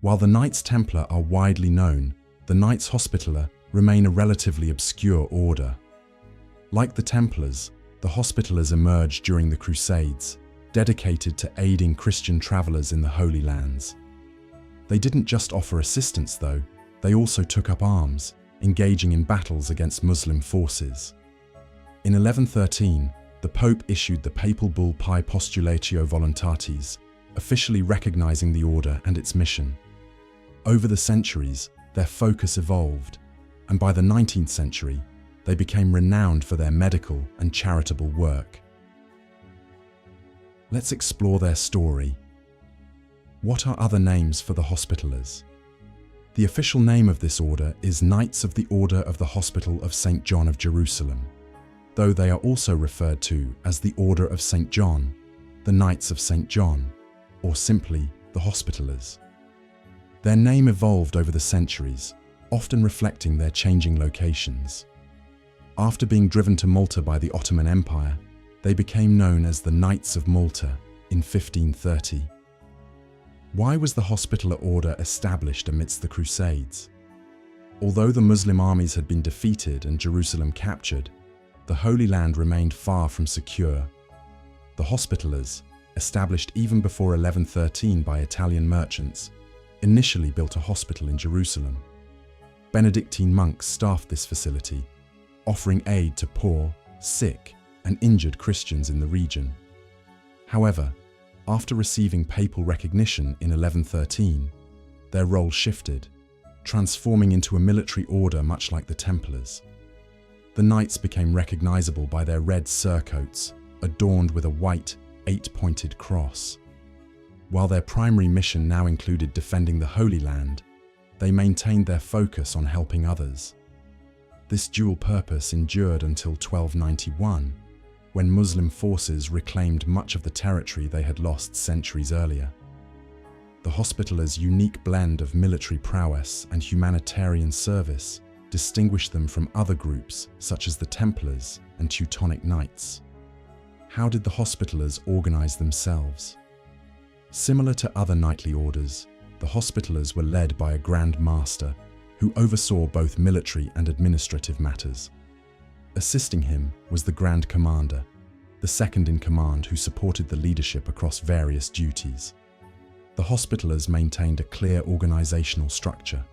While the Knights Templar are widely known, the Knights Hospitaller remain a relatively obscure order. Like the Templars, the Hospitallers emerged during the Crusades, dedicated to aiding Christian travelers in the Holy Lands. They didn't just offer assistance, though, they also took up arms, engaging in battles against Muslim forces. In 1113, the Pope issued the papal bull Pi Postulatio Voluntatis, officially recognizing the order and its mission. Over the centuries, their focus evolved, and by the 19th century, they became renowned for their medical and charitable work. Let's explore their story. What are other names for the Hospitallers? The official name of this order is Knights of the Order of the Hospital of St. John of Jerusalem, though they are also referred to as the Order of St. John, the Knights of St. John, or simply the Hospitallers. Their name evolved over the centuries, often reflecting their changing locations. After being driven to Malta by the Ottoman Empire, they became known as the Knights of Malta in 1530. Why was the Hospitaller Order established amidst the Crusades? Although the Muslim armies had been defeated and Jerusalem captured, the Holy Land remained far from secure. The Hospitallers, established even before 1113 by Italian merchants, initially built a hospital in Jerusalem. Benedictine monks staffed this facility, offering aid to poor, sick, and injured Christians in the region. However, after receiving papal recognition in 1113, their role shifted, transforming into a military order much like the Templars. The Knights became recognizable by their red surcoats, adorned with a white, 8-pointed cross. While their primary mission now included defending the Holy Land, they maintained their focus on helping others. This dual purpose endured until 1291, when Muslim forces reclaimed much of the territory they had lost centuries earlier. The Hospitallers' unique blend of military prowess and humanitarian service distinguished them from other groups such as the Templars and Teutonic Knights. How did the Hospitallers organize themselves? Similar to other knightly orders, the Hospitallers were led by a Grand Master who oversaw both military and administrative matters. Assisting him was the Grand Commander, the second in command who supported the leadership across various duties. The Hospitallers maintained a clear organizational structure,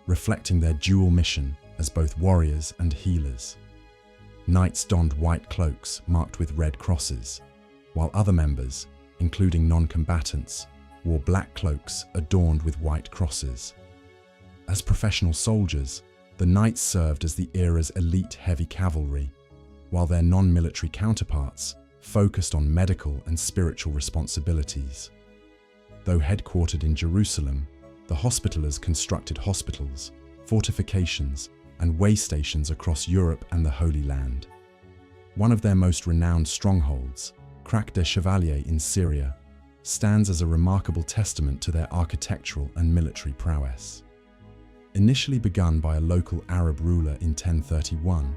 reflecting their dual mission as both warriors and healers. Knights donned white cloaks marked with red crosses, while other members, including non-combatants, wore black cloaks adorned with white crosses. As professional soldiers, the Knights served as the era's elite heavy cavalry, while their non-military counterparts focused on medical and spiritual responsibilities. Though headquartered in Jerusalem, the Hospitallers constructed hospitals, fortifications, and way stations across Europe and the Holy Land. One of their most renowned strongholds, Crac des Chevaliers in Syria, stands as a remarkable testament to their architectural and military prowess. Initially begun by a local Arab ruler in 1031,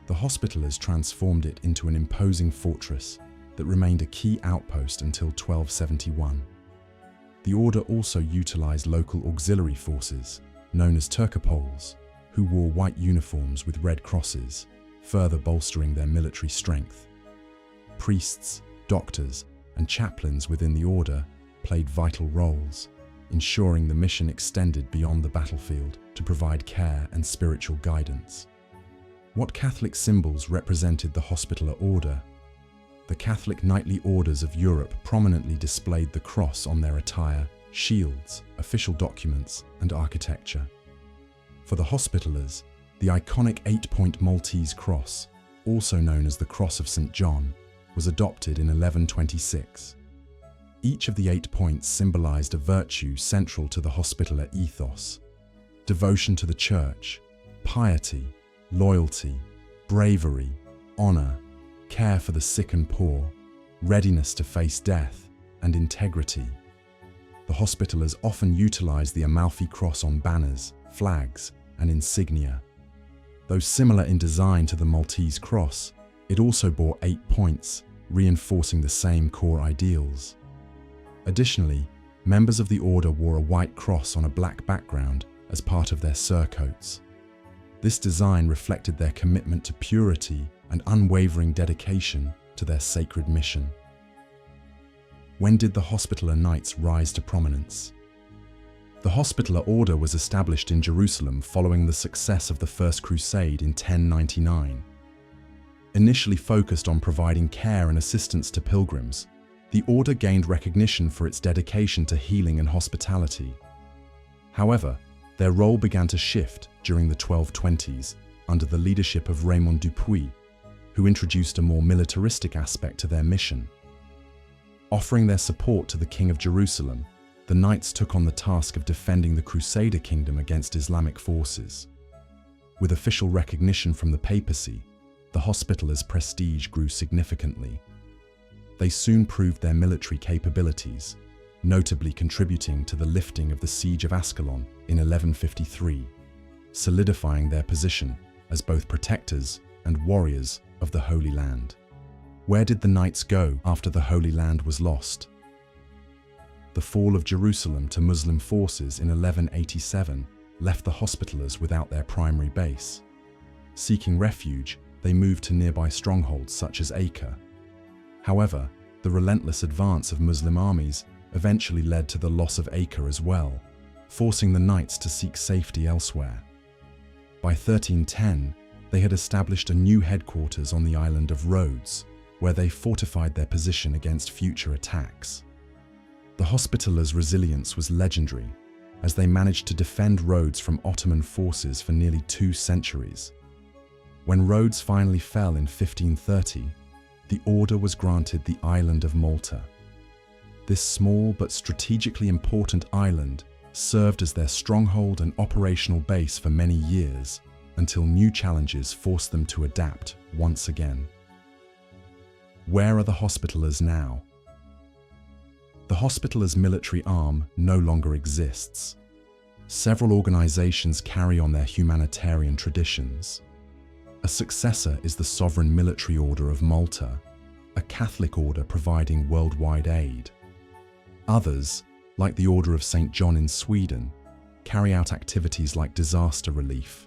the Hospitallers transformed it into an imposing fortress that remained a key outpost until 1271. The order also utilized local auxiliary forces, known as Turcopoles, who wore white uniforms with red crosses, further bolstering their military strength. Priests, doctors, and chaplains within the order played vital roles, ensuring the mission extended beyond the battlefield to provide care and spiritual guidance. What Catholic symbols represented the Hospitaller Order? The Catholic knightly orders of Europe prominently displayed the cross on their attire, shields, official documents, and architecture. For the Hospitallers, the iconic 8-point Maltese cross, also known as the Cross of St. John, was adopted in 1126. Each of the 8 points symbolized a virtue central to the Hospitaller ethos: devotion to the Church, piety, loyalty, bravery, honor, care for the sick and poor, readiness to face death, and integrity. The Hospitallers often utilized the Amalfi cross on banners, flags, and insignia. Though similar in design to the Maltese cross, it also bore 8 points, reinforcing the same core ideals. Additionally, Members of the order wore a white cross on a black background as part of their surcoats. This design reflected their commitment to purity and unwavering dedication to their sacred mission. When did the Hospitaller Knights rise to prominence? The Hospitaller Order was established in Jerusalem following the success of the First Crusade in 1099. Initially focused on providing care and assistance to pilgrims, the order gained recognition for its dedication to healing and hospitality. However, their role began to shift during the 1220s under the leadership of Raymond Dupuy, who introduced a more militaristic aspect to their mission. Offering their support to the King of Jerusalem, the Knights took on the task of defending the Crusader kingdom against Islamic forces. With official recognition from the papacy, the Hospitallers' prestige grew significantly. They soon proved their military capabilities, notably contributing to the lifting of the siege of Ascalon in 1153, solidifying their position as both protectors and warriors of the Holy Land. Where did the Knights go after the Holy Land was lost? The fall of Jerusalem to Muslim forces in 1187 left the Hospitallers without their primary base. Seeking refuge, they moved to nearby strongholds such as Acre. However, the relentless advance of Muslim armies eventually led to the loss of Acre as well, forcing the Knights to seek safety elsewhere. By 1310, they had established a new headquarters on the island of Rhodes, where they fortified their position against future attacks. The Hospitallers' resilience was legendary, as they managed to defend Rhodes from Ottoman forces for nearly 2 centuries. When Rhodes finally fell in 1530, the order was granted the island of Malta. This small but strategically important island served as their stronghold and operational base for many years, until new challenges forced them to adapt once again. Where are the Hospitallers now? The Hospitallers' military arm no longer exists. Several organizations carry on their humanitarian traditions. A successor is the Sovereign Military Order of Malta, a Catholic order providing worldwide aid. Others, like the Order of St. John in Sweden, carry out activities like disaster relief,